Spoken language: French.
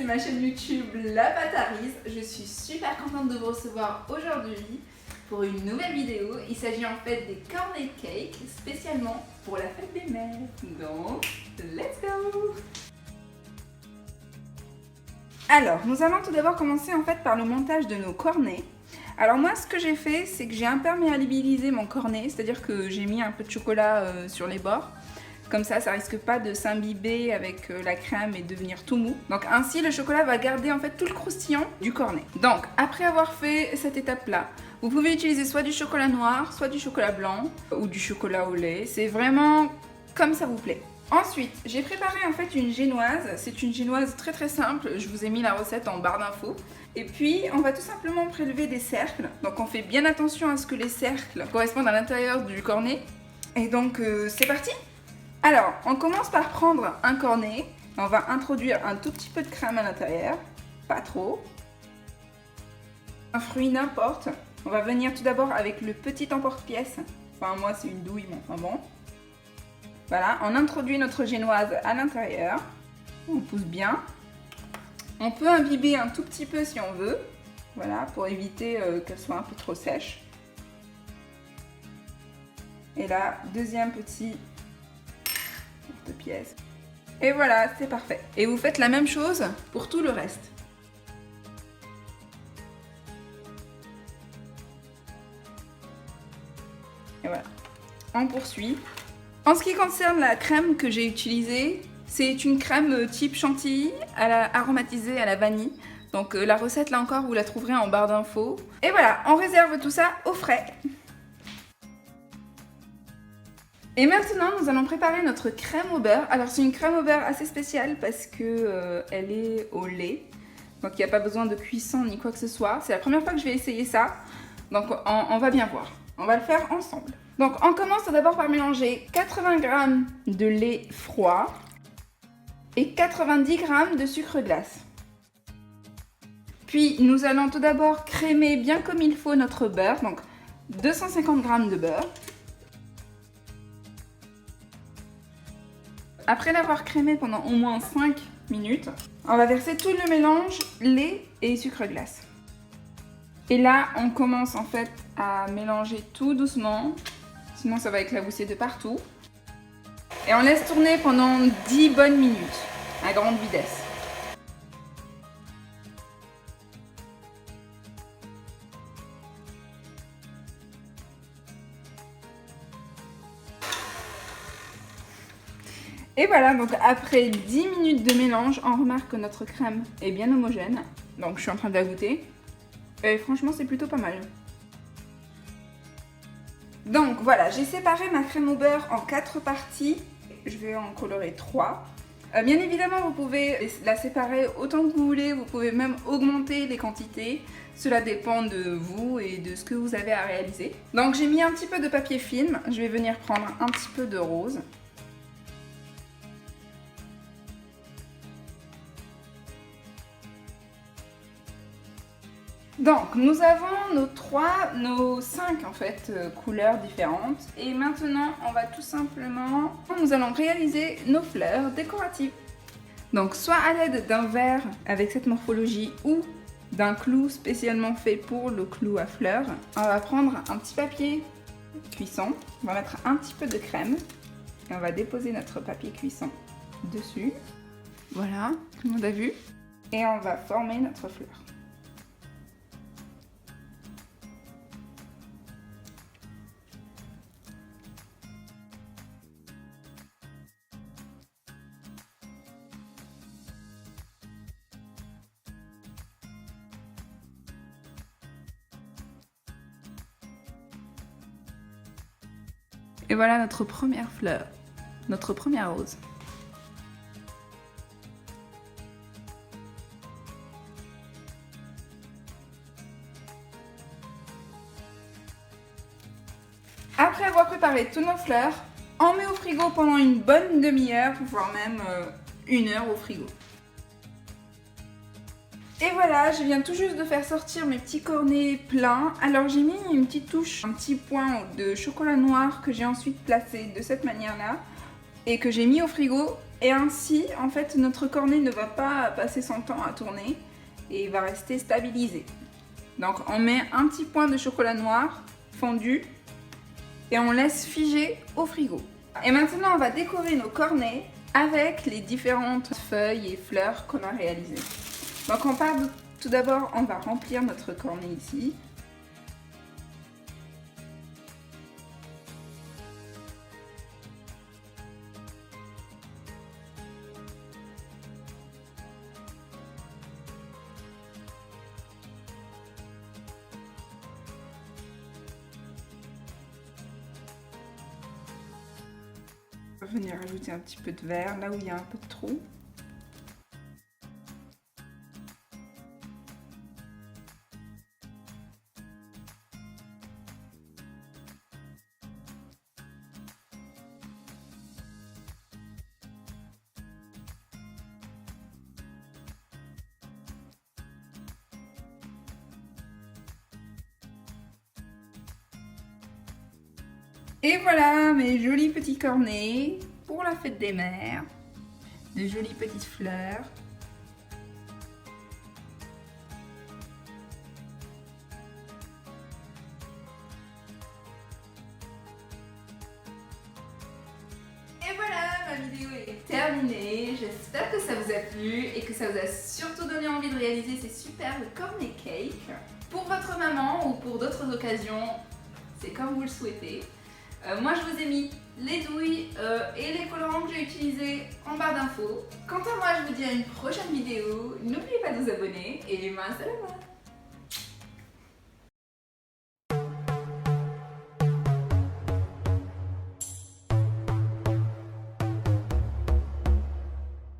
c'est ma chaîne YouTube La Pâte-à-Rise. Je suis super contente de vous recevoir aujourd'hui pour une nouvelle vidéo. Il s'agit en fait des cornet cakes spécialement pour la fête des mères. Donc, let's go! Alors, nous allons tout d'abord commencer en fait par le montage de nos cornets. Alors moi, ce que j'ai fait, c'est que j'ai imperméabilisé mon cornet, c'est-à-dire que j'ai mis un peu de chocolat sur les bords. Comme ça risque pas de s'imbiber avec la crème et devenir tout mou. Donc ainsi, le chocolat va garder en fait tout le croustillant du cornet. Donc, après avoir fait cette étape-là, vous pouvez utiliser soit du chocolat noir, soit du chocolat blanc ou du chocolat au lait. C'est vraiment comme ça vous plaît. Ensuite, j'ai préparé en fait une génoise. C'est une génoise très très simple. Je vous ai mis la recette en barre d'infos. Et puis, on va tout simplement prélever des cercles. Donc, on fait bien attention à ce que les cercles correspondent à l'intérieur du cornet. Et donc, c'est parti! Alors, on commence par prendre un cornet. On va introduire un tout petit peu de crème à l'intérieur. Pas trop. Un fruit n'importe. On va venir tout d'abord avec le petit emporte-pièce. Enfin, moi, c'est une douille, mais enfin bon. Voilà, on introduit notre génoise à l'intérieur. On pousse bien. On peut imbiber un tout petit peu si on veut. Voilà, pour éviter qu'elle soit un peu trop sèche. Et là, deuxième petit pièce. Et voilà, c'est parfait. Et vous faites la même chose pour tout le reste. Et voilà. On poursuit. En ce qui concerne la crème que j'ai utilisée, c'est une crème type chantilly aromatisée à la vanille. Donc la recette, là encore, vous la trouverez en barre d'infos. Et voilà, on réserve tout ça au frais. Et maintenant, nous allons préparer notre crème au beurre. Alors, c'est une crème au beurre assez spéciale parce que elle est au lait. Donc, il n'y a pas besoin de cuisson ni quoi que ce soit. C'est la première fois que je vais essayer ça. Donc, on va bien voir. On va le faire ensemble. Donc, on commence tout d'abord par mélanger 80 g de lait froid et 90 g de sucre glace. Puis, nous allons tout d'abord crémer bien comme il faut notre beurre. Donc, 250 g de beurre. Après l'avoir crémé pendant au moins 5 minutes, on va verser tout le mélange lait et sucre glace. Et là, on commence en fait à mélanger tout doucement, sinon ça va éclabousser de partout. Et on laisse tourner pendant 10 bonnes minutes, à grande vitesse. Et voilà, donc après 10 minutes de mélange, on remarque que notre crème est bien homogène. Donc je suis en train de la goûter. Et franchement, c'est plutôt pas mal. Donc voilà, j'ai séparé ma crème au beurre en 4 parties. Je vais en colorer 3. Bien évidemment, vous pouvez la séparer autant que vous voulez. Vous pouvez même augmenter les quantités. Cela dépend de vous et de ce que vous avez à réaliser. Donc j'ai mis un petit peu de papier film. Je vais venir prendre un petit peu de rose. Donc, nous avons nos 5 en fait couleurs différentes. Et maintenant, on va tout simplement, nous allons réaliser nos fleurs décoratives. Donc, soit à l'aide d'un verre avec cette morphologie ou d'un clou spécialement fait pour le clou à fleurs. On va prendre un petit papier cuisson, on va mettre un petit peu de crème et on va déposer notre papier cuisson dessus. Voilà, tout le monde a vu. Et on va former notre fleur. Et voilà notre première fleur, notre première rose. Après avoir préparé toutes nos fleurs, on met au frigo pendant une bonne demi-heure, voire même 1 heure au frigo. Et voilà, je viens tout juste de faire sortir mes petits cornets pleins. Alors j'ai mis une petite touche, un petit point de chocolat noir que j'ai ensuite placé de cette manière-là et que j'ai mis au frigo. Et ainsi, en fait, notre cornet ne va pas passer son temps à tourner et il va rester stabilisé. Donc on met un petit point de chocolat noir fondu et on laisse figer au frigo. Et maintenant, on va décorer nos cornets avec les différentes feuilles et fleurs qu'on a réalisées. Donc on part tout d'abord, on va remplir notre cornet ici. On va venir ajouter un petit peu de vert là où il y a un peu de trou. Et voilà mes jolis petits cornets pour la fête des mères. De jolies petites fleurs. Et voilà, ma vidéo est terminée. J'espère que ça vous a plu et que ça vous a surtout donné envie de réaliser ces superbes cornet cakes. Pour votre maman ou pour d'autres occasions, c'est comme vous le souhaitez. Moi je vous ai mis les douilles et les colorants que j'ai utilisés en barre d'infos. Quant à moi, je vous dis à une prochaine vidéo. N'oubliez pas de vous abonner et ma salam.